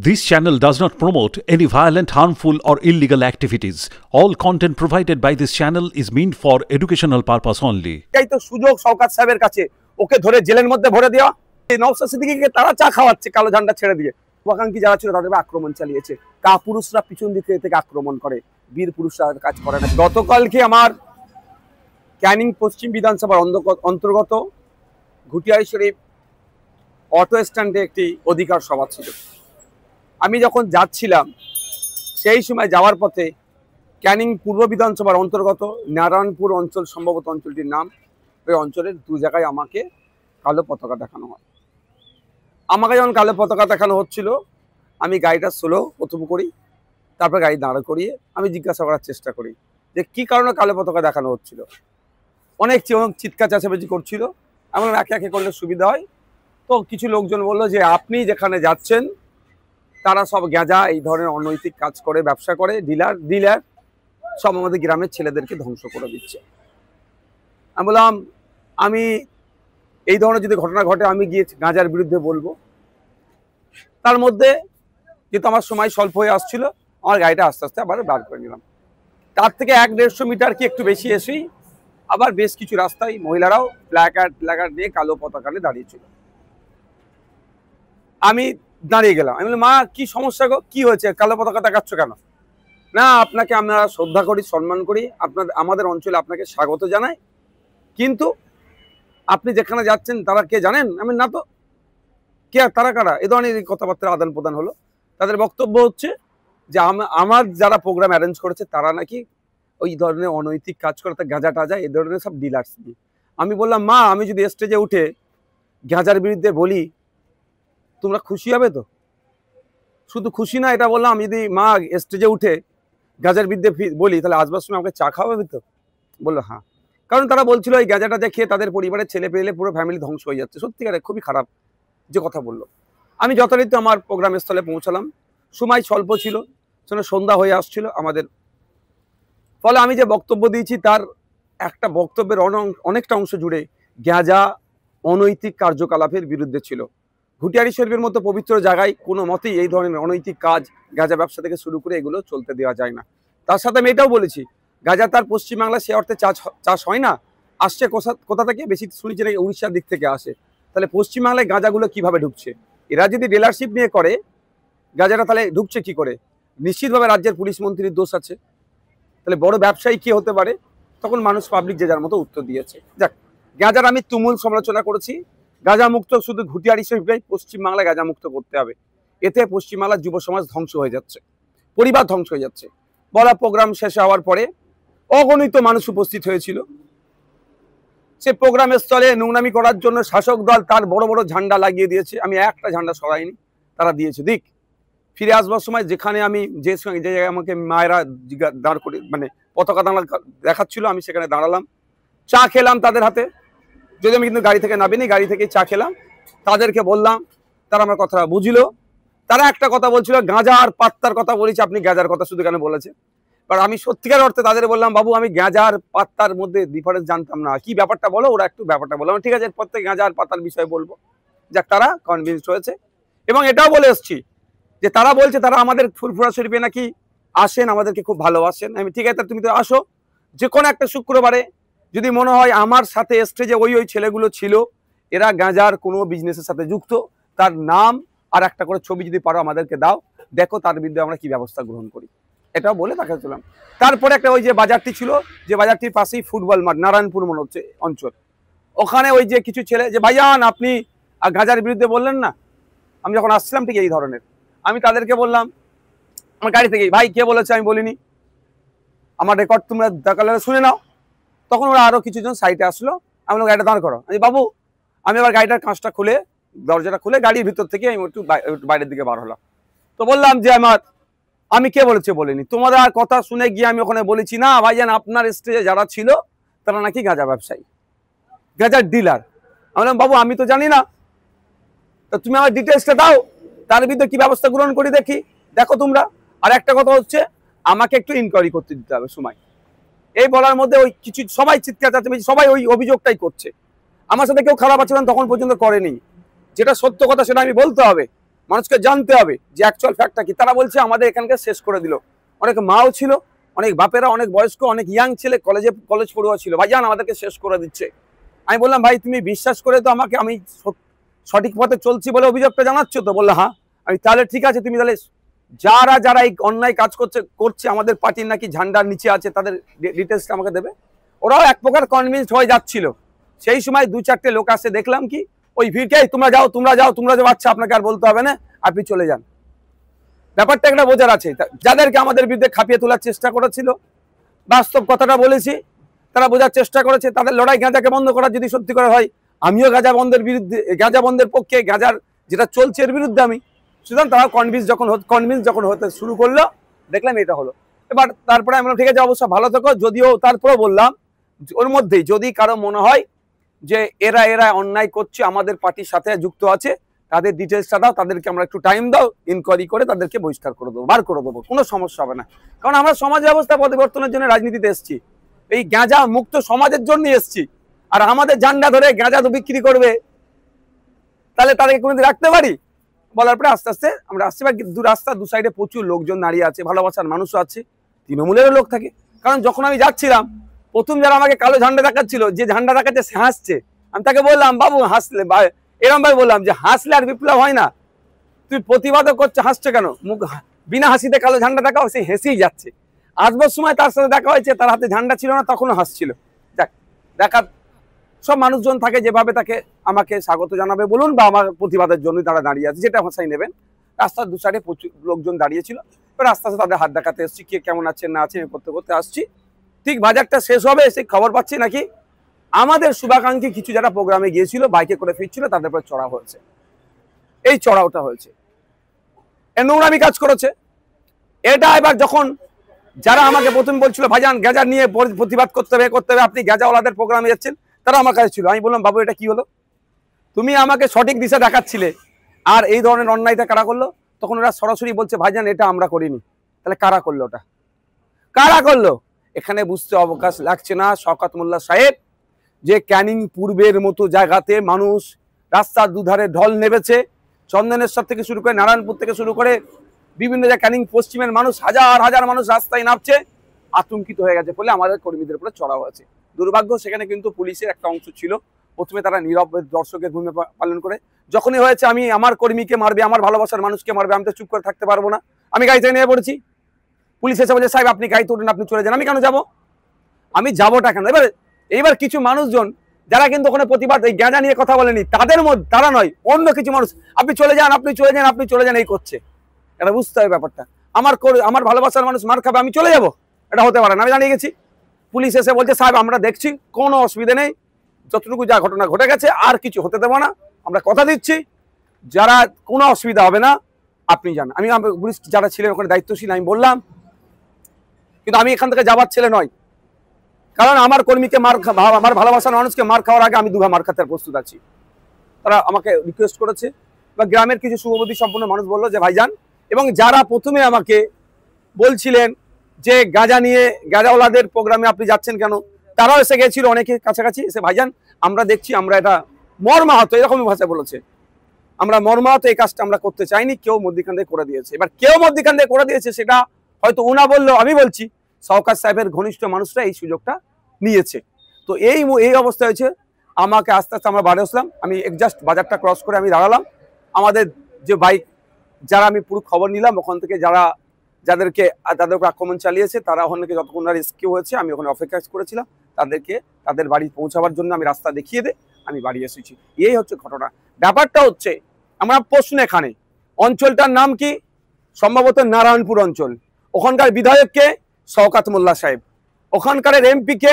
This channel does not promote any violent, harmful, or illegal activities. All content provided by this channel is meant for educational purpose only. এই তো সুযোগ শওকত সাহেবের কাছে ওকে ধরে জেলের মধ্যে ভরে দেওয়া। এই নওশাদ সিদ্দিকীকে তারা চা খাওয়াচ্ছে কালো ঝান্ডা ছেড়ে দিয়ে। শুভাকাঙ্ক্ষী যারা ছিল তাদের আক্রমণ চালিয়েছে। কাপুরুষরা পিছন দিক থেকে আক্রমণ করে, বীর পুরুষরা কাজ করে না। গতকালকে আমার ক্যানিং পশ্চিম বিধানসভার অন্তর্গত ঘুটিয়ারি শরীফ অটো স্ট্যান্ডে একটি অধিকার সভা ছিল। আমি যখন যাচ্ছিলাম সেই সময় যাওয়ার পথে ক্যানিং পূর্ব বিধানসভার অন্তর্গত নারায়ণপুর অঞ্চল, সম্ভবত অঞ্চলটির নাম, ওই অঞ্চলের দু জায়গায় আমাকে কালো পতাকা দেখানো হয়। আমাকে যখন কালো পতাকা দেখানো হচ্ছিল আমি গাড়িটা স্লো প্রথম করি, তারপর গাড়ি দাঁড় করিয়ে আমি জিজ্ঞাসা করার চেষ্টা করি যে কী কারণে কালো পতাকা দেখানো হচ্ছিল। অনেক চিৎকার চেঁচামেচি করছিল। এমন একে একে করলে সুবিধা হয়। তো কিছু লোকজন বললো যে আপনি যেখানে যাচ্ছেন তারা সব গেঁজা, এই ধরনের অনৈতিক কাজ করে, ব্যবসা করে, ডিলার সব আমাদের গ্রামের ছেলেদেরকে ধ্বংস করে দিচ্ছে। আমি বললাম আমি এই ধরনের যদি ঘটনা ঘটে আমি গিয়ে গাঁজার বিরুদ্ধে বলবো। তার মধ্যে যেহেতু আমার সময় স্বল্প হয়ে আসছিল আমার গাড়িটা আস্তে আস্তে আবার বার করে নিলাম। তার থেকে 1-150 মিটার কি একটু বেশি এসেই আবার বেশ কিছু রাস্তায় মহিলারাও প্ল্যাকার্ড নিয়ে কালো পতাকা নিয়ে দাঁড়িয়েছিল। আমি দাঁড়িয়ে গেলাম। আমি বললাম মা কি সমস্যা গো, কি হয়েছে, কালো পতাকা দেখাচ্ছ কেন? না আপনাকে আমরা শ্রদ্ধা করি, সম্মান করি, আমাদের অঞ্চলে আপনাকে স্বাগত জানাই, কিন্তু আপনি যেখানে যাচ্ছেন তারা কে জানেন? আমি না তো, কে তারা কারা? এ ধরনের কথাবার্তার আদান প্রদান হলো। তাদের বক্তব্য হচ্ছে যে আমার যারা প্রোগ্রাম অ্যারেঞ্জ করেছে তারা নাকি ওই ধরনের অনৈতিক কাজ করে, তা গাঁজা টাজা এই ধরনের সব ডিলার্স দিয়ে। আমি বললাম মা আমি যদি স্টেজে উঠে গাঁজার বিরুদ্ধে বলি তোমরা খুশি হবে তো? শুধু খুশি না, এটা বললাম আমি যদি মা স্টেজে উঠে গাঁজার বিরুদ্ধে বলি তাহলে আসবার সময় আমাকে চা খাওয়াবে তো? বললো হ্যাঁ। কারণ তারা বলছিল এই গাঁজাটা খেয়ে তাদের পরিবারের ছেলে পেলে পুরো ফ্যামিলি ধ্বংস হয়ে যাচ্ছে। সত্যিকারে খুবই খারাপ যে কথা বললো। আমি যথারীতি আমার প্রোগ্রাম স্থলে পৌঁছালাম। সময় স্বল্প ছিল, সন্ধ্যা হয়ে আসছিল আমাদের। ফলে আমি যে বক্তব্য দিয়েছি তার একটা বক্তব্যের অনেকটা অংশ জুড়ে গাঁজা, অনৈতিক কার্যকলাপের বিরুদ্ধে ছিল। ঘুটিয়ারি শরীফের মতো পবিত্র জায়গায় কোনো মতেই এই ধরনের অনৈতিক কাজ, গাঁজা ব্যবসা থেকে শুরু করে এগুলো চলতে দেওয়া যায় না। তার সাথে আমি এটাও বলেছি গাঁজা তার পশ্চিমবাংলা সে অর্থে চাষ হয় না, আসছে কোথা থেকে? বেশি শুনেছি নাকি উড়িষ্যার দিক থেকে আসে। তাহলে পশ্চিমবাংলায় গাঁজাগুলো কিভাবে ঢুকছে? এরা যদি ডিলারশিপ নিয়ে করে গাঁজাটা তাহলে ঢুকছে কি করে? নিশ্চিতভাবে রাজ্যের পুলিশ মন্ত্রীর দোষ আছে। তাহলে বড় ব্যবসায়ী কি হতে পারে? তখন মানুষ পাবলিক যে যার মতো উত্তর দিয়েছে। যাক, গাঁজার আমি তুমুল সমালোচনা করেছি। গাঁজা মুক্ত শুধু ঘুটিয়ারি শরীফটাই পশ্চিমবাংলায় গাঁজা মুক্ত করতে হবে। এতে পশ্চিমবাংলার যুব সমাজ ধ্বংস হয়ে যাচ্ছে, পরিবার ধ্বংস হয়ে যাচ্ছে। বলা প্রোগ্রাম শেষ হওয়ার পরে অগণিত মানুষ উপস্থিত হয়েছিল। সে প্রোগ্রামের স্থলে নোংরামি করার জন্য শাসক দল তার বড় বড় ঝান্ডা লাগিয়ে দিয়েছে। আমি একটা ঝান্ডা সরাইনি, তারা দিয়েছে দিক। ফিরে আসবার সময় যেখানে আমি যে জায়গায় আমাকে মায়েরা দাঁড় করে মানে পতাকা দেখাচ্ছিল আমি সেখানে দাঁড়ালাম, চা খেলাম তাদের হাতে। যদি আমি কিন্তু গাড়ি থেকে নামিনি, গাড়ি থেকে চা খেলাম, তাদেরকে বললাম, তারা আমার কথা বুঝলো। তারা একটা কথা বলছিল গাঁজা আর পাত্তার কথা বলেছি, আপনি গাঁজার কথা শুধু কেন বলেছে? আর আমি সত্যিকার অর্থে তাদের বললাম বাবু আমি গাঁজা আর পাত্তার মধ্যে ডিফারেন্স জানতাম না, কি ব্যাপারটা বলো। ওরা একটু ব্যাপারটা বললাম, ঠিক আছে এরপর থেকে গাঁজা আর পাত্তার বিষয়ে বলবো। যাক, তারা কনভিন্স হয়েছে। এবং এটাও বলে এসছি যে তারা বলছে তারা আমাদের ফুরফুরা শরীফে নাকি আসেন, আমাদেরকে খুব ভালোবাসেন। আমি ঠিক আছে তুমি তো আসো, যে কোনো একটা শুক্রবারে যদি মনে হয় আমার সাথে স্টেজে ওই ছেলেগুলো ছিল এরা গাঁজার কোনো বিজনেসের সাথে যুক্ত, তার নাম আর একটা করে ছবি যদি পারো আমাদেরকে দাও, দেখো তার বিরুদ্ধে আমরা কি ব্যবস্থা গ্রহণ করি। এটাও বলে তাকে চললাম। তারপরে একটা ওই যে বাজারটি ছিল, যে বাজারটির পাশেই ফুটবল মাঠ, নারায়ণপুর মনে হচ্ছে অঞ্চল, ওখানে ওই যে কিছু ছেলে যে ভাইজান আপনি গাঁজার বিরুদ্ধে বললেন না। আমি যখন আসছিলাম ঠিক এই ধরনের, আমি তাদেরকে বললাম আমার গাড়ি থেকে, ভাই কে বলেছে আমি বলিনি, আমার রেকর্ড তোমরা দেখালে শুনে নাও। তখন ওরা আরো কিছুজন সাইডে আসলো। আমি বললাম গাড়িটা দাঁড় করো। বাবু আমি আবার গাড়িটার কাঁচটা খুলে, দরজাটা খুলে গাড়ির ভিতর থেকে আমি একটু বাইরের দিকে বার হলাম। তো বললাম যে আমি কে বলেছে বলিনি, তোমাদের আর কথা শুনে গিয়ে আমি ওখানে বলেছি না ভাইজান আপনার স্টেজে যারা ছিল তারা নাকি গাঁজা ব্যবসায়ী, গাঁজার ডিলার। আমি বললাম বাবু আমি তো জানি না, তো তুমি আমার ডিটেলসটা দাও, তার বিরুদ্ধে কি ব্যবস্থা গ্রহণ করি দেখি, দেখো তোমরা। আর একটা কথা হচ্ছে আমাকে একটু ইনকোয়ারি করতে দিতে হবে সময়। এই বলার মধ্যে ওই কিছু সবাই চিৎকার চাচ্ছে, সবাই ওই অভিযোগটাই করছে। আমার সাথে কেউ খারাপ আচরণ তখন পর্যন্ত করেনি। যেটা সত্য কথা সেটা আমি বলতে হবে। মানুষকে জানতে হবে যে অ্যাকচুয়াল ফ্যাক্টটা কি। তারা বলছে আমাদের এখানকার শেষ করে দিল। অনেক মাও ছিল, অনেক বাপেরা, অনেক বয়স্ক, অনেক ইয়াং ছেলে, কলেজ পড়ুয়া ছিল, ভাইজান আমাদেরকে শেষ করে দিচ্ছে। আমি বললাম ভাই তুমি বিশ্বাস করে তো আমাকে আমি সঠিক পথে চলছি বলে অভিযোগটা জানাচ্ছ তো? বললো হ্যাঁ। আমি তাহলে ঠিক আছে, তুমি তাহলে যারা এই অন্যায় কাজ করছে আমাদের পার্টির নাকি ঝান্ডার নিচে আছে তাদের ডিটেলসটা আমাকে দেবে। ওরাও এক প্রকার কনভিন্সড হয়ে যাচ্ছিল। সেই সময় 2-4টে লোক আসে, দেখলাম কি ওই ভিড়কে তোমরা যাও আচ্ছা আপনাকে আর বলতে হবে না, আপনি চলে যান। ব্যাপারটা একটা বোঝার আছে। যাদেরকে আমাদের বিরুদ্ধে খাপিয়ে তোলার চেষ্টা করেছিল, বাস্তব কথাটা বলেছি, তারা বোঝার চেষ্টা করেছে তাদের লড়াই গাঁজাকে বন্ধ করার যদি সত্যি করে হয়। আমিও গাঁজা বন্ধের পক্ষে, গাঁজার যেটা চলছে এর বিরুদ্ধে আমি। সুতরাং তারা কনভিন্স যখন হতে শুরু করলো, দেখলাম এটা হলো। এবার তারপরে আমি বললাম ঠিক আছে অবশ্য ভালো থেকো। যদিও তারপরেও বললাম ওর মধ্যেই যদি কারো মনে হয় যে এরা অন্যায় করছে, আমাদের পার্টির সাথে যুক্ত আছে, তাদের ডিটেলসটা দাও, তাদেরকে আমরা একটু টাইম দাও, ইনকোয়ারি করে তাদেরকে বহিষ্কার করে দেবো, বার করে দেবো, কোনো সমস্যা হবে না। কারণ আমরা সমাজ ব্যবস্থা পরিবর্তনের জন্য রাজনীতিতে এসেছি, এই গাঁজা মুক্ত সমাজের জন্য এসেছি। আর আমাদের ঝান্ডা ধরে গাঁজা তো বিক্রি করবে, তাহলে তাদেরকে কোনোদিন রাখতে পারি? বলার পরে আস্তে আস্তে আমরা আসছি। বা রাস্তা দু সাইডে প্রচুর লোকজন দাঁড়িয়ে আছে, ভালোবাসার মানুষও আছে, তৃণমূলেরও লোক থাকে। কারণ যখন আমি যাচ্ছিলাম প্রথম যারা আমাকে কালো ঝান্ডা দেখাচ্ছিল, যে ঝান্ডা দেখাচ্ছে সে হাসছে, আমি তাকে বললাম বাবু হাসলে, এরম ভাই বললাম যে হাসলে আর বিপ্লব হয় না, তুই প্রতিবাদও করছে, হাসছে কেন? মুখ বিনা হাসিতে কালো ঝান্ডা দেখাও, সে হেসেই যাচ্ছে। আসবার সময় তার সাথে দেখা হয়েছে, তার হাতে ঝান্ডা ছিল না, তখনও হাসছিল। দেখ দেখার সব মানুষজন থাকে যেভাবে তাকে আমাকে স্বাগত জানাবে বলুন, বা আমার প্রতিবাদের জন্যই তারা দাঁড়িয়ে আছে, যেটা ভাষাই নেবেন। রাস্তার দু সাইডে প্রচুর লোকজন দাঁড়িয়েছিল। এবার আস্তে আস্তে তাদের হাত দেখাতে এসেছি, কে কেমন আছে না আছে করতে করতে আসছি। ঠিক বাজারটা শেষ হবে, সেই খবর পাচ্ছি নাকি আমাদের শুভাকাঙ্ক্ষী কিছু যারা প্রোগ্রামে গিয়েছিল, বাইকে করে ফিরছিল, তাদের উপর চড়া হয়েছে। এই চড়াওটা হয়েছে, এ নোংরামি কাজ করেছে। এটা এবার যখন যারা আমাকে প্রথম বলছিল ভাইজান গাঁজা নিয়ে প্রতিবাদ করতে হবে, আপনি গাঁজাওয়ালাদের প্রোগ্রামে যাচ্ছেন, তারা আমার কাছে ছিল। আমি বললাম বাবু এটা কি হলো? তুমি আমাকে সঠিক দিশা দেখাচ্ছিলে, আর এই ধরনের অন্যায়টা কারা করলো? তখন ওরা সরাসরি বলছে ভাইজান এটা আমরা করিনি। তাহলে কারা করলো? ওটা কারা করলো? এখানে বুঝতে অবকাশ লাগছে না শওকত মোল্লা সাহেব, যে ক্যানিং পূর্বের মতো জায়গাতে মানুষ রাস্তার দুধারে ঢল নেমেছে। চন্দনেশ্বর থেকে শুরু করে নারায়ণপুর থেকে শুরু করে বিভিন্ন জায়গায় ক্যানিং পশ্চিমের মানুষ, হাজার হাজার মানুষ রাস্তায় নামছে, আতঙ্কিত হয়ে গেছে বলে আমাদের কর্মীদের উপরে চড়া হয়েছে। দুর্ভাগ্য সেখানে কিন্তু পুলিশের একটা অংশ ছিল, প্রথমে তারা নীরব দর্শকের ভূমিকা পালন করে। যখনই হয়েছে আমি আমার কর্মীকে মারবে, আমার ভালোবাসার মানুষকে মারবে, আমি তো চুপ করে থাকতে পারবো না। আমি গাড়ি থেকে নিয়ে পড়েছি, পুলিশ এসে বলছে সাহেব আপনি গাড়িতে উঠুন, আপনি চলে যান। আমি কেন যাবো? আমি যাবোটা কেন? এবার কিছু মানুষজন যারা কিন্তু ওখানে প্রতিবাদ এই গাঁজা নিয়ে কথা বলেনি, তাদের মধ্যে তারা নয়, অন্য কিছু মানুষ আপনি চলে যান, আপনি চলে যান, আপনি চলে যান এই করছে। এটা বুঝতে হবে ব্যাপারটা। আমার ভালোবাসার মানুষ মার খাবে, আমি চলে যাব, এটা হতে পারে না। আমি জানিয়ে গেছি, পুলিশ এসে বলছে সাহেব আমরা দেখছি, কোনো অসুবিধা নেই, যতটুকু যা ঘটনা ঘটে গেছে আর কিছু হতে দেবো না, আমরা কথা দিচ্ছি, যারা কোনো অসুবিধা হবে না, আপনি যান। আমি পুলিশ যারা ছিলেন ওখানে দায়িত্বশীল, আমি বললাম, কিন্তু আমি এখান থেকে যাবার ছেলে নয়, কারণ আমার কর্মীকে আমার ভালোবাসার মানুষকে মার খাওয়ার আগে আমি দুঘা মার খাতে প্রস্তুত আছি। তারা আমাকে রিকোয়েস্ট করেছে, বা গ্রামের কিছু শুভবুদ্ধি সম্পন্ন মানুষ বললো যে ভাইজান, এবং যারা প্রথমে আমাকে বলছিলেন যে গাঁজা নিয়ে গাঁজাওয়ালাদের প্রোগ্রামে আপনি যাচ্ছেন কেন, তারাও এসে গেছিল অনেকে কাছাকাছি এসে, ভাইজান আমরা দেখছি, আমরা এটা মর্মাহত, এরকমই ভাষায় বলেছে, আমরা মর্মাহত, এই কাজটা আমরা করতে চাইনি, কেউ মধ্যখান থেকে করে দিয়েছে। এবার কেউ মধ্যখান থেকে করে দিয়েছে সেটা হয়তো উনা বললো, আমি বলছি শওকত সাহেবের ঘনিষ্ঠ মানুষরা এই সুযোগটা নিয়েছে। তো এই অবস্থা হয়েছে। আমাকে আস্তে আস্তে আমরা বাড়ি আসলাম, আমি জাস্ট বাজারটা ক্রস করে আমি দাঁড়ালাম। আমাদের যে বাইক যারা, আমি পুরো খবর নিলাম ওখান থেকে, যাদেরকে তাদের উপর আক্রমণ চালিয়েছে, তারা ওখান থেকে যতক্ষণ না রেস্কিউ হয়েছে, আমি ওখানে অপেক্ষা করেছিলাম তাদেরকে তাদের বাড়ি পৌঁছাবার জন্য। আমি রাস্তা দেখিয়ে আমি বাড়ি এসেছি। এই হচ্ছে ঘটনা। ব্যাপারটা হচ্ছে আমরা প্রশ্ন এখানে, অঞ্চলটার নাম কি? সম্ভবত নারায়ণপুর অঞ্চল। ওখানকার বিধায়ককে শওকত মোল্লা সাহেব, ওখানকার এমপি কে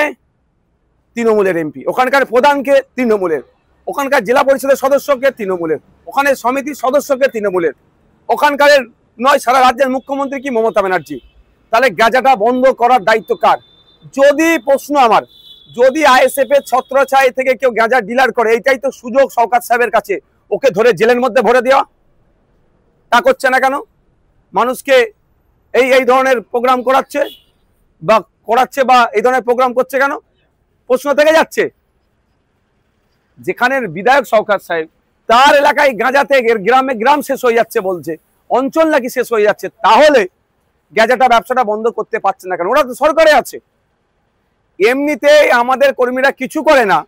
তৃণমূলের এমপি, ওখানকার প্রধানকে তৃণমূলের, ওখানকার জেলা পরিষদের সদস্যকে তৃণমূলের, ওখানে সমিতির সদস্যকে তৃণমূলের, ওখানকার নয় সারা রাজ্যের মুখ্যমন্ত্রী কি মমতা ব্যানার্জি। তাহলে গাঁজাটা বন্ধ করার দায়িত্ব কার? যদি প্রশ্ন আমার, যদি আইএসএফ এর ছত্রছায়া থেকে কেউ গাঁজা ডিলার করে, এইটাই তো সুযোগ শওকত সাহেবের কাছে, ওকে ধরে জেলের মধ্যে ভরে দেওয়া। তা করছে না কেন? মানুষকে এই ধরনের প্রোগ্রাম করাচ্ছে বা এই ধরনের প্রোগ্রাম করছে কেন? প্রশ্ন থেকে যাচ্ছে। যেখানের বিধায়ক শওকত সাহেব, তার এলাকায় গাঁজাতে গ্রামে গ্রাম শেষ হয়ে যাচ্ছে বলছে, অঞ্চল নাকি শেষ হয়ে যাচ্ছে, তাহলে গাঁজাটা ব্যবসাটা বন্ধ করতে পারছে না কেন? ওরা তো সরকারে আছে। এমনিতেই আমাদের কর্মীরা কিছু করে না,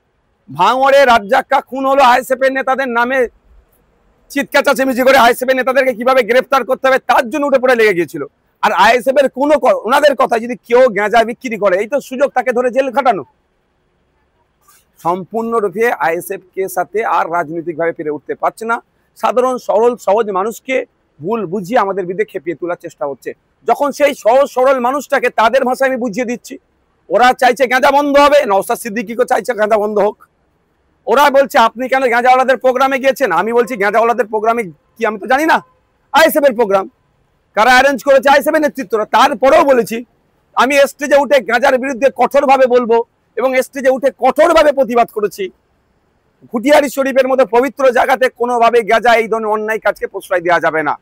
ভাঙড়ে রাজ্জাক্কা খুন হলো, আইএসএফ এর নেতাদের নামে চিৎকার চেঁচামেচি করে আইএসএফ এর নেতাদেরকে কিভাবে গ্রেফতার করতে হবে তার জন্য উঠে পড়ে লেগে গিয়েছিল। আর আইএসএফ এর কোনো ওনাদের কথা যদি কেউ গাঁজা বিক্রি করে, এই তো সুযোগ তাকে ধরে জেল খাটানো। সম্পূর্ণরূপে আইএসএফ কে সাথে আর রাজনৈতিকভাবে পেরে উঠতে পারছে না। সাধারণ সরল সহজ মানুষকে ভুল বুঝিয়ে আমাদের বিরুদ্ধে খেপিয়ে তোলার চেষ্টা হচ্ছে। যখন সেই সহজ সরল মানুষটাকে তাদের ভাষায় আমি বুঝিয়ে দিচ্ছি, ওরা চাইছে গাঁজা বন্ধ হবে, নওশাদ সিদ্দিকীও চাইছে গাঁজা বন্ধ হোক। ওরা বলছে আপনি কেন গাঁজাওয়ালাদের প্রোগ্রামে গিয়েছেন? আমি বলছি গাঁজাওয়ালাদের প্রোগ্রামে কি আমি তো জানি না, আইএসএফ এর প্রোগ্রাম, কারা অ্যারেঞ্জ করেছে আইএসএফ এর নেতৃত্বরা। তারপরেও বলেছি আমি স্টেজে উঠে গাঁজার বিরুদ্ধে কঠোরভাবে বলবো এবং স্টেজে উঠে কঠোরভাবে প্রতিবাদ করেছি। ঘুটিয়ারি শরীফের মতো পবিত্র জায়গাতে কোনোভাবে গাঁজা এই ধরনের অন্যায় কাজকে প্রশ্রয় দেওয়া যাবে না,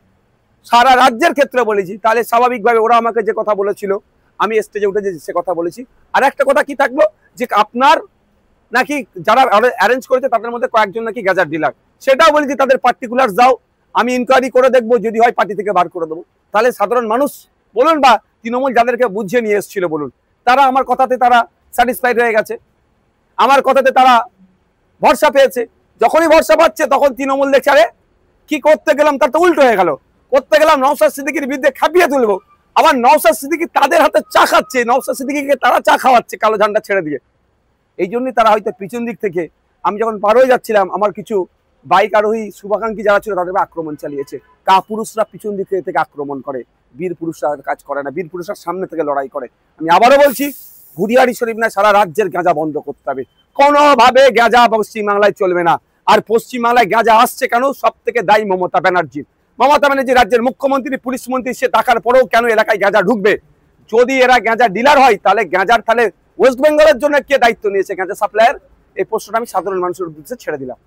সারা রাজ্যের ক্ষেত্রে বলেছি। তাহলে স্বাভাবিকভাবে ওরা আমাকে যে কথা বলেছিল আমি স্টেজে উঠে যে সে কথা বলেছি। আর একটা কথা কি থাকলো যে আপনার নাকি যারা অ্যারেঞ্জ করেছে তাদের মধ্যে কয়েকজন নাকি গাঁজার ডিলার, সেটাও বলেছি তাদের পার্টিকুলার যাও, আমি ইনকোয়ারি করে দেখবো, যদি হয় পার্টি থেকে বার করে দেবো। তাহলে সাধারণ মানুষ বলুন বা তৃণমূল যাদেরকে বুঝিয়ে নিয়ে এসেছিল বলুন, তারা আমার কথাতে তারা স্যাটিসফাইড হয়ে গেছে, আমার কথাতে তারা ভরসা পেয়েছে। যখনই ভরসা পাচ্ছে তখন তৃণমূল দেখছে আরে কি করতে গেলাম তার তো উল্টো হয়ে গেল, করতে গেলাম নওশাদ সিদ্দিকীর বিরুদ্ধে খাপিয়ে তুলবো, আবার নওশাদ সিদ্দিকী তাদের হাতে চা খাচ্ছে, নওশাদ সিদ্দিকীকে তারা চা খাওয়াচ্ছে কালো ঝান্ডা ছেড়ে দিয়ে। এই জন্যই তারা হয়তো পিছন দিক থেকে, আমি যখন পার হয়ে যাচ্ছিলাম আমার কিছু বাইক আরোহী শুভাকাঙ্ক্ষী যারা ছিল তাদের আক্রমণ চালিয়েছে। কাপুরুষরা পিছন দিক থেকে আক্রমণ করে, বীর পুরুষরা কাজ করে না, বীর পুরুষরা সামনে থেকে লড়াই করে। আমি আবারও বলছি ঘুরিয়ারি শরীফ না, সারা রাজ্যের গাঁজা বন্ধ করতে হবে, কোনোভাবে গাঁজা পশ্চিমবাংলায় চলবে না। আর পশ্চিমবাংলায় গাঁজা আসছে কেন? সব থেকে দায়ী মমতা ব্যানার্জি। মমতা ব্যানার্জি রাজ্যের মুখ্যমন্ত্রী, পুলিশ মন্ত্রী, সে থাকার পরেও কেন এলাকায় গাঁজা ঢুকবে? যদি এরা গাঁজা ডিলার হয় তাহলে গাঁজার তাহলে ওয়েস্ট বেঙ্গলের জন্য কে দায়িত্ব নিয়েছে গাঁজা সাপ্লাইয়ের? এই প্রশ্নটা আমি সাধারণ মানুষের উদ্দেশ্যে ছেড়ে দিলাম।